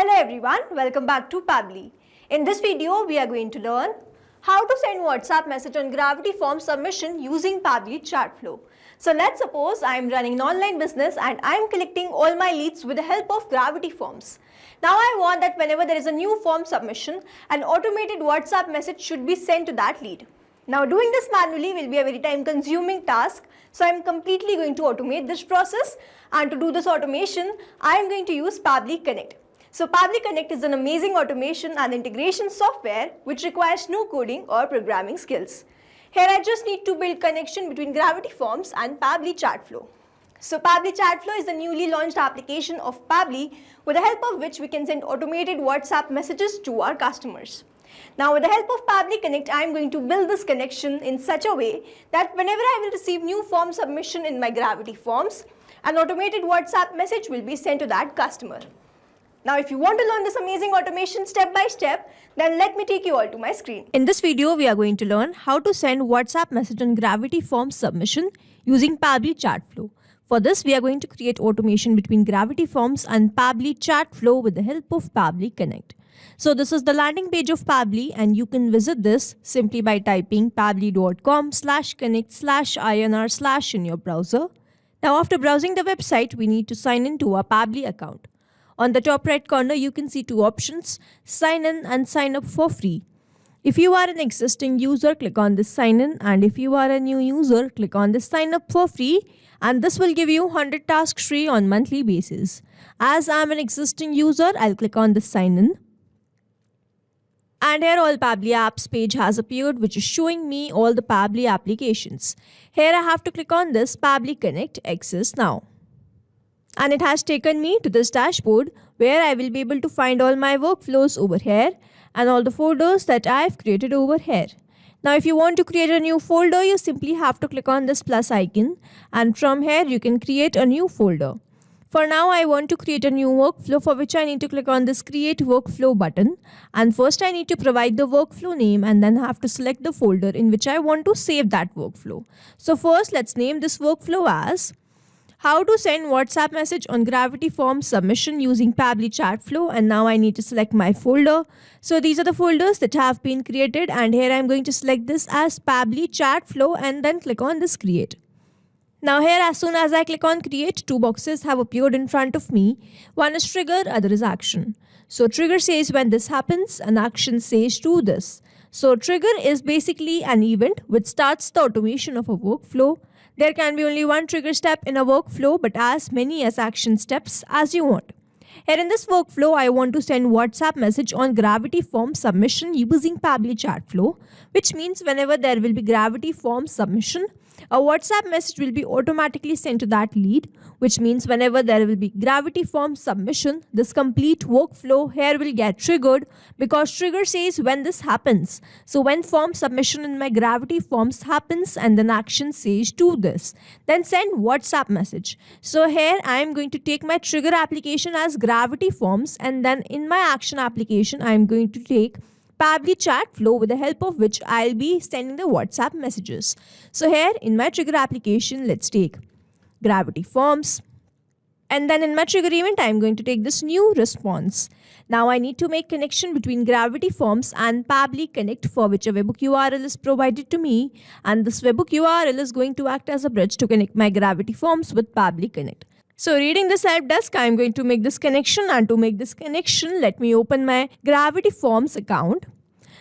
Hello everyone, welcome back to Pabbly. In this video, we are going to learn how to send WhatsApp message on Gravity form submission using Pabbly chat flow. So let's suppose I am running an online business and I am collecting all my leads with the help of Gravity forms. Now I want that whenever there is a new form submission, an automated WhatsApp message should be sent to that lead. Now doing this manually will be a very time consuming task, so I am completely going to automate this process, and to do this automation, I am going to use Pabbly Connect. So Pabbly Connect is an amazing automation and integration software which requires no coding or programming skills. Here I just need to build connection between Gravity Forms and Pabbly Chat Flow. So Pabbly Chat Flow is the newly launched application of Pabbly with the help of which we can send automated WhatsApp messages to our customers. Now with the help of Pabbly Connect, I am going to build this connection in such a way that whenever I will receive new form submission in my Gravity Forms, an automated WhatsApp message will be sent to that customer. Now if you want to learn this amazing automation step by step, then let me take you all to my screen. In this video, we are going to learn how to send WhatsApp message on Gravity form submission using Pabbly Chat Flow. For this, we are going to create automation between Gravity Forms and Pabbly Chat Flow with the help of Pabbly Connect. So this is the landing page of Pabbly, and you can visit this simply by typing pabbly.com/connect/inr/ in your browser. Now after browsing the website, we need to sign in to our Pabbly account. On the top right corner, you can see two options, sign in and sign up for free. If you are an existing user, click on this sign in, and if you are a new user, click on this sign up for free, and this will give you 100 tasks free on monthly basis. As I am an existing user, I'll click on this sign in. And here all Pabbly apps page has appeared, which is showing me all the Pabbly applications. Here I have to click on this Pabbly Connect Access Now. And it has taken me to this dashboard where I will be able to find all my workflows over here and all the folders that I have created over here. Now if you want to create a new folder, you simply have to click on this plus icon, and from here you can create a new folder. For now, I want to create a new workflow, for which I need to click on this create workflow button, and first I need to provide the workflow name and then have to select the folder in which I want to save that workflow. So first let's name this workflow as how to send WhatsApp message on Gravity form submission using Pabbly Chat Flow, and now I need to select my folder. So these are the folders that have been created, and here I'm going to select this as Pabbly Chat Flow and then click on this create. Now here, as soon as I click on create, two boxes have appeared in front of me. One is trigger, other is action. So trigger says when this happens, and action says do this. So trigger is basically an event which starts the automation of a workflow. There can be only one trigger step in a workflow, but as many as action steps as you want. Here in this workflow, I want to send WhatsApp message on Gravity form submission using Pabbly Chat Flow, which means whenever there will be Gravity form submission, a WhatsApp message will be automatically sent to that lead, which means whenever there will be Gravity form submission, this complete workflow here will get triggered, because trigger says when this happens. So when form submission in my Gravity forms happens and then action says do this, then send WhatsApp message. So here I am going to take my trigger application as Gravity forms, and then in my action application I am going to take Pabbly Chat Flow with the help of which I'll be sending the WhatsApp messages. So here in my trigger application, let's take Gravity Forms. And then in my trigger event, I'm going to take this new response. Now I need to make connection between Gravity Forms and Pabbly Connect, for which a webhook URL is provided to me. And this webhook URL is going to act as a bridge to connect my Gravity Forms with Pabbly Connect. So reading this help desk, I'm going to make this connection, and to make this connection, let me open my Gravity Forms account.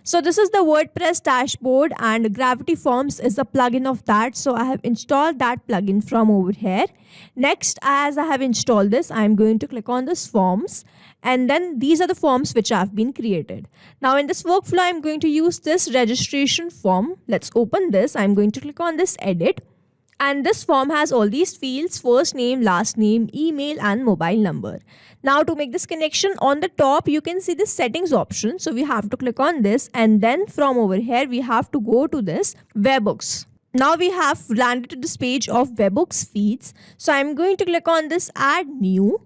So this is the WordPress dashboard, and Gravity Forms is a plugin of that. So I have installed that plugin from over here. Next, as I have installed this, I'm going to click on this forms, and then these are the forms which have been created. Now in this workflow, I'm going to use this registration form. Let's open this. I'm going to click on this edit. And this form has all these fields: first name, last name, email and mobile number. Now to make this connection, on the top you can see this settings option. So we have to click on this, and then from over here we have to go to this webhooks. Now we have landed to this page of webhooks feeds. So I'm going to click on this add new,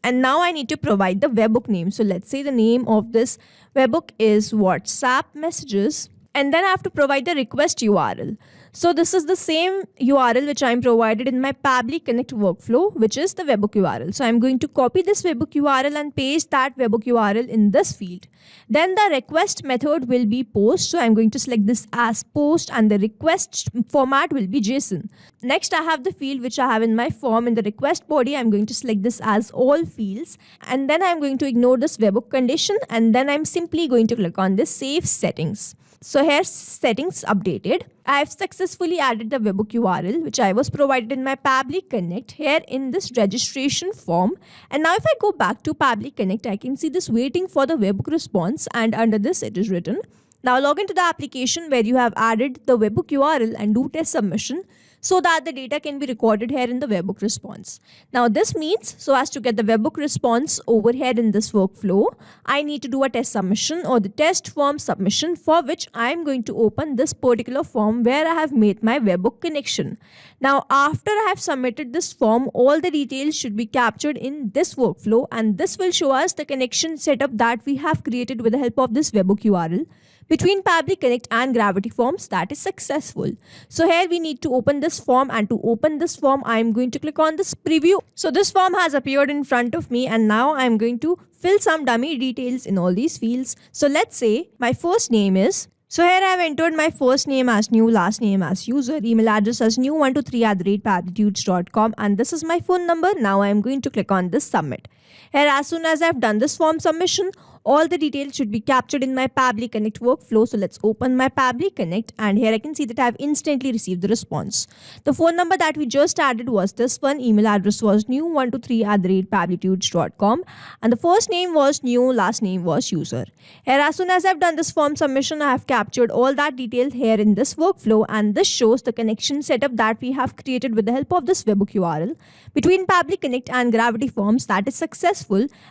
and now I need to provide the webhook name. So let's say the name of this webhook is WhatsApp messages, and then I have to provide the request URL. So this is the same URL which I'm provided in my Pabbly Connect workflow, which is the webhook URL. So I'm going to copy this webhook URL and paste that webhook URL in this field. Then the request method will be post. So I'm going to select this as post and the request format will be JSON. Next, I have the field which I have in my form. In the request body, I'm going to select this as all fields. And then I'm going to ignore this webhook condition. And then I'm simply going to click on this save settings. So here settings updated. I have successfully added the webhook URL which I was provided in my Pabbly Connect here in this registration form. And now if I go back to Pabbly Connect, I can see this waiting for the webhook response, and under this it is written, now log into the application where you have added the webhook URL and do test submission so that the data can be recorded here in the webhook response. Now this means, so as to get the webhook response over here in this workflow, I need to do a test submission or the test form submission, for which I am going to open this particular form where I have made my webhook connection. Now after I have submitted this form, all the details should be captured in this workflow, and this will show us the connection setup that we have created with the help of this webhook URL between Pabbly Connect and Gravity Forms that is successful. So here we need to open this form, and to open this form I am going to click on this preview. So this form has appeared in front of me, and now I am going to fill some dummy details in all these fields. So let's say my first name is, so here I have entered my first name as new, last name as user, email address as new123@pablitudes.com, and this is my phone number. Now I am going to click on this submit. Here, as soon as I have done this form submission, all the details should be captured in my Pabbly Connect workflow. So let's open my Pabbly Connect, and here I can see that I have instantly received the response. The phone number that we just added was this one, email address was new123@pablitudes.com, and the first name was new, last name was user. Here, as soon as I've done this form submission, I have captured all that detail here in this workflow, and this shows the connection setup that we have created with the help of this webhook URL between Pabbly Connect and Gravity Forms that is successful.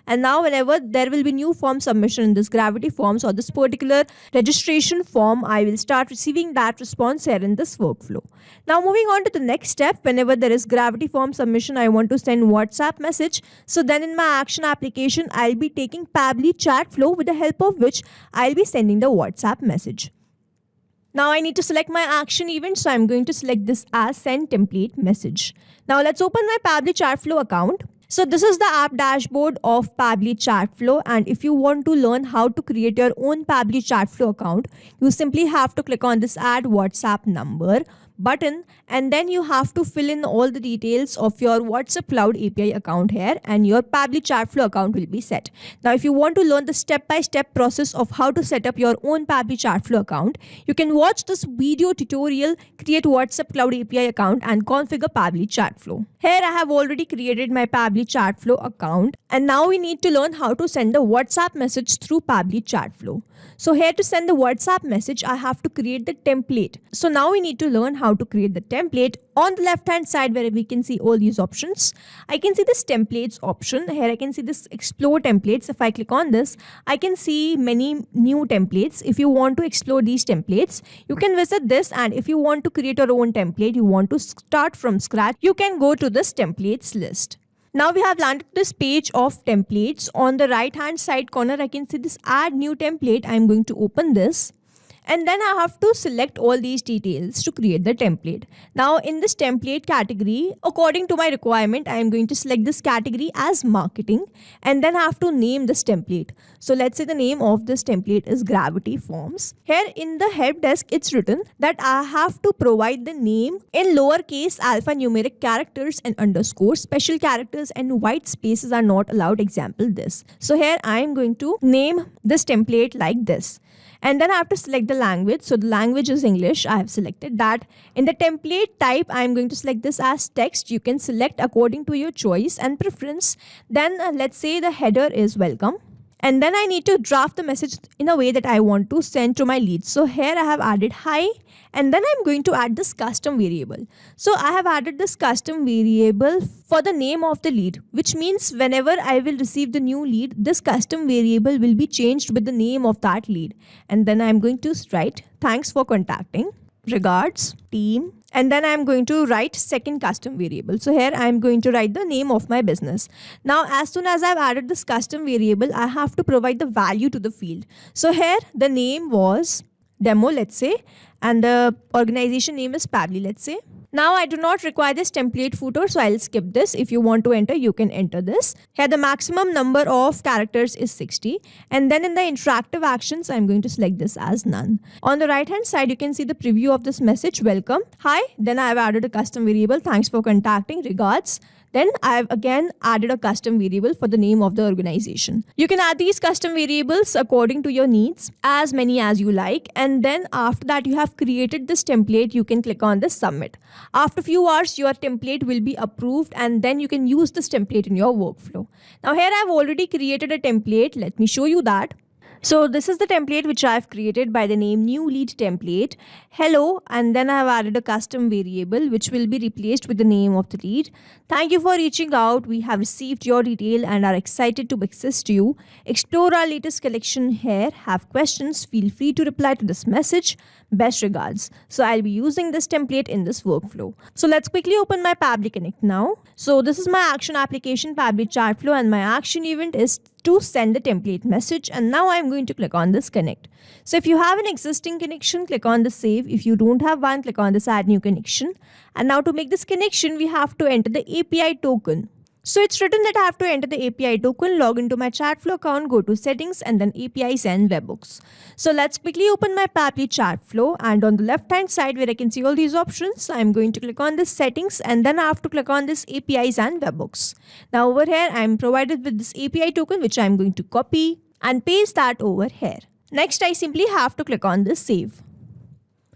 And now whenever there will be new form submission in this Gravity Forms or this particular registration form, I will start receiving that response here in this workflow. Now moving on to the next step, whenever there is Gravity Form submission, I want to send WhatsApp message. So then in my action application, I'll be taking Pabbly chat flow with the help of which I'll be sending the WhatsApp message. Now I need to select my action event, so I'm going to select this as send template message. Now let's open my Pabbly chat flow account. So this is the app dashboard of Pabbly Chatflow, and if you want to learn how to create your own Pabbly Chatflow account, you simply have to click on this add WhatsApp number button, and then you have to fill in all the details of your WhatsApp Cloud API account here, and your Pabbly Chatflow account will be set. Now if you want to learn the step-by-step process of how to set up your own Pabbly Chatflow account, you can watch this video tutorial, create WhatsApp Cloud API account and configure Pabbly Chatflow. Here I have already created my Pabbly Chatflow account, and now we need to learn how to send a WhatsApp message through Pabbly Chatflow. So here to send the WhatsApp message, I have to create the template. So now we need to learn how to create the template. On the left hand side where we can see all these options, I can see this templates option. Here I can see this explore templates. If I click on this, I can see many new templates. If you want to explore these templates, you can visit this, and if you want to create your own template, you want to start from scratch, you can go to this templates list. Now we have landed this page of templates. On the right hand side corner, I can see this add new template. I'm going to open this, and then I have to select all these details to create the template. Now in this template category, according to my requirement, I am going to select this category as marketing, and then I have to name this template. So let's say the name of this template is Gravity Forms. Here in the help desk, it's written that I have to provide the name in lowercase alphanumeric characters and underscore. Special characters and white spaces are not allowed. Example this. So here I am going to name this template like this. And then I have to select the language. So the language is English. I have selected that. In the template type, I am going to select this as text. You can select according to your choice and preference. Then let's say the header is welcome. And then I need to draft the message in a way that I want to send to my lead. So here I have added hi, and then I'm going to add this custom variable. So I have added this custom variable for the name of the lead, which means whenever I will receive the new lead, this custom variable will be changed with the name of that lead. And then I'm going to write thanks for contacting, regards, team. And then I'm going to write second custom variable. So here I'm going to write the name of my business. Now, as soon as I've added this custom variable, I have to provide the value to the field. So here the name was demo, let's say, and the organization name is Pabbly, let's say. Now I do not require this template footer, so I'll skip this. If you want to enter, you can enter this. Here the maximum number of characters is 60. And then in the interactive actions, I'm going to select this as none. On the right hand side, you can see the preview of this message, welcome, hi. Then I've added a custom variable, thanks for contacting, regards. Then I've again added a custom variable for the name of the organization. You can add these custom variables according to your needs, as many as you like. And then after that you have created this template, you can click on this submit. After a few hours, your template will be approved and then you can use this template in your workflow. Now here I've already created a template. Let me show you that. So this is the template which I've created by the name new lead template. Hello, and then I've added a custom variable which will be replaced with the name of the lead. Thank you for reaching out. We have received your detail and are excited to assist you. Explore our latest collection here. Have questions? Feel free to reply to this message. Best regards. So I'll be using this template in this workflow. So let's quickly open my Pabbly Connect now. So this is my action application, Pabbly chat flow, and my action event is to send the template message, and now I'm going to click on this connect. So if you have an existing connection, click on the save. If you don't have one, click on this add new connection. And now to make this connection, we have to enter the API token. So it's written that I have to enter the API token, log into my Chatflow account, go to settings, and then APIs and webhooks. So let's quickly open my Pabbly Chatflow, and on the left hand side where I can see all these options, I'm going to click on this settings, and then I have to click on this APIs and webhooks. Now over here I'm provided with this API token which I'm going to copy and paste that over here. Next I simply have to click on this save.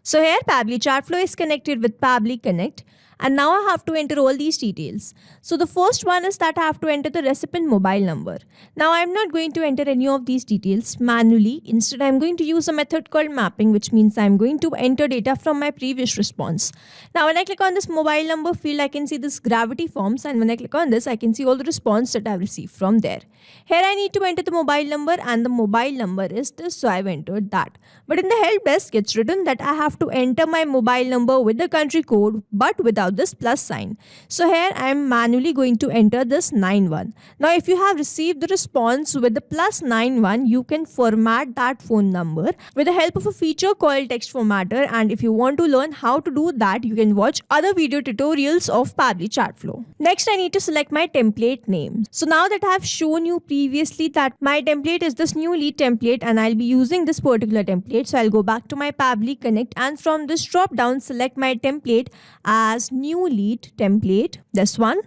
So here Pabbly Chatflow is connected with Pabbly Connect. And now I have to enter all these details. So the first one is that I have to enter the recipient mobile number. Now I'm not going to enter any of these details manually. Instead, I'm going to use a method called mapping, which means I'm going to enter data from my previous response. Now when I click on this mobile number field, I can see this gravity forms, and when I click on this, I can see all the response that I've received from there. Here I need to enter the mobile number, and the mobile number is this, so I've entered that. But in the help desk, it's written that I have to enter my mobile number with the country code, but without this plus sign. So here I am manually going to enter this 91. Now if you have received the response with the plus 91, you can format that phone number with the help of a feature called text formatter, and if you want to learn how to do that, you can watch other video tutorials of Pabbly Chatflow. Next I need to select my template name. So now that I have shown you previously that my template is this new lead template and I'll be using this particular template, so I'll go back to my Pabbly Connect, and from this drop down select my template as new lead template, this one.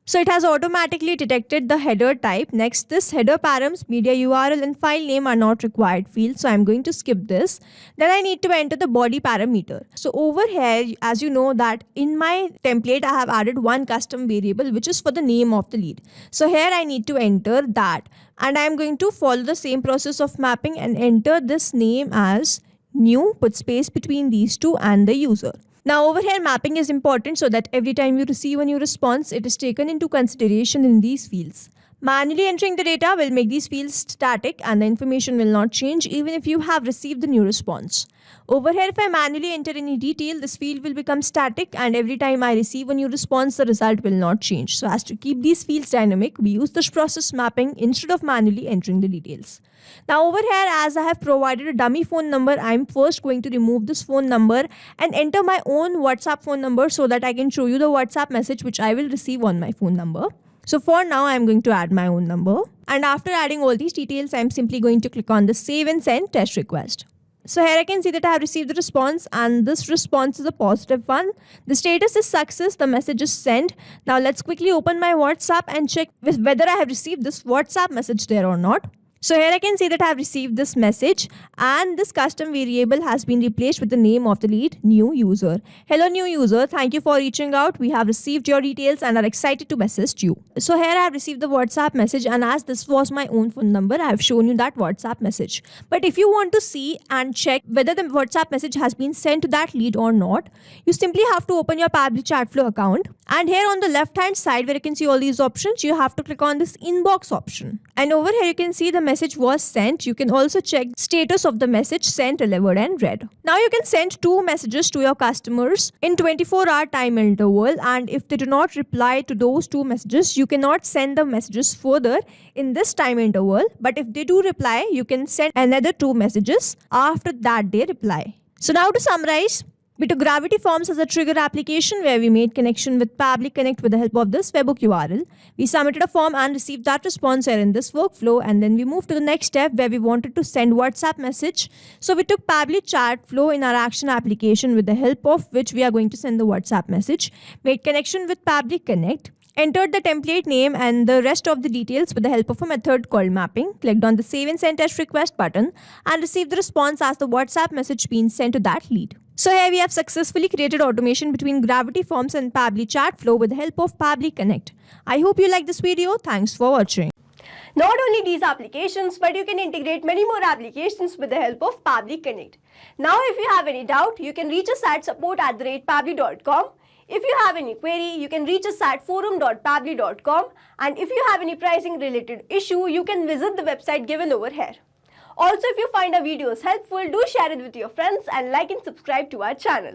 So it has automatically detected the header type. Next, this header params, media URL and file name are not required fields, so I'm going to skip this. Then I need to enter the body parameter. So over here, as you know that in my template I have added one custom variable which is for the name of the lead. So here I need to enter that, and I'm going to follow the same process of mapping and enter this name as new, put space between these two and the user. Now over here mapping is important so that every time you receive a new response, it is taken into consideration in these fields. Manually entering the data will make these fields static and the information will not change even if you have received the new response. Over here, if I manually enter any detail, this field will become static, and every time I receive a new response, the result will not change. So as to keep these fields dynamic, we use this process mapping instead of manually entering the details. Now over here, as I have provided a dummy phone number, I am first going to remove this phone number and enter my own WhatsApp phone number so that I can show you the WhatsApp message which I will receive on my phone number. So for now, I'm going to add my own number. And after adding all these details, I'm simply going to click on the save and send test request. So here I can see that I have received the response, and this response is a positive one. The status is success, the message is sent. Now let's quickly open my WhatsApp and check whether I have received this WhatsApp message there or not. So here I can see that I have received this message, and this custom variable has been replaced with the name of the lead, new user. Hello new user, thank you for reaching out. We have received your details and are excited to assist you. So here I have received the WhatsApp message, and as this was my own phone number, I have shown you that WhatsApp message. But if you want to see and check whether the WhatsApp message has been sent to that lead or not, you simply have to open your Pabbly Chatflow account. And here on the left hand side where you can see all these options, you have to click on this inbox option. And over here you can see the message was sent. You can also check status of the message sent, delivered and read. Now you can send 2 messages to your customers in 24-hour time interval, and if they do not reply to those 2 messages, you cannot send the messages further in this time interval. But if they do reply, you can send another 2 messages after that they reply. So now to summarize, we took Gravity Forms as a trigger application where we made connection with Pabbly Connect with the help of this webhook URL. We submitted a form and received that response here in this workflow, and then we moved to the next step where we wanted to send WhatsApp message. So we took Pabbly Chat Flow in our action application with the help of which we are going to send the WhatsApp message, made connection with Pabbly Connect, entered the template name and the rest of the details with the help of a method called mapping, clicked on the save and send test request button and received the response as the WhatsApp message being sent to that lead. So here we have successfully created automation between Gravity Forms and Pabbly Chat Flow with the help of Pabbly Connect. I hope you like this video. Thanks for watching. Not only these applications, but you can integrate many more applications with the help of Pabbly Connect. Now if you have any doubt, you can reach us at support@pabbly.com. If you have any query, you can reach us at forum.pabbly.com, and if you have any pricing related issue, you can visit the website given over here. Also, if you find our videos helpful, do share it with your friends and like and subscribe to our channel.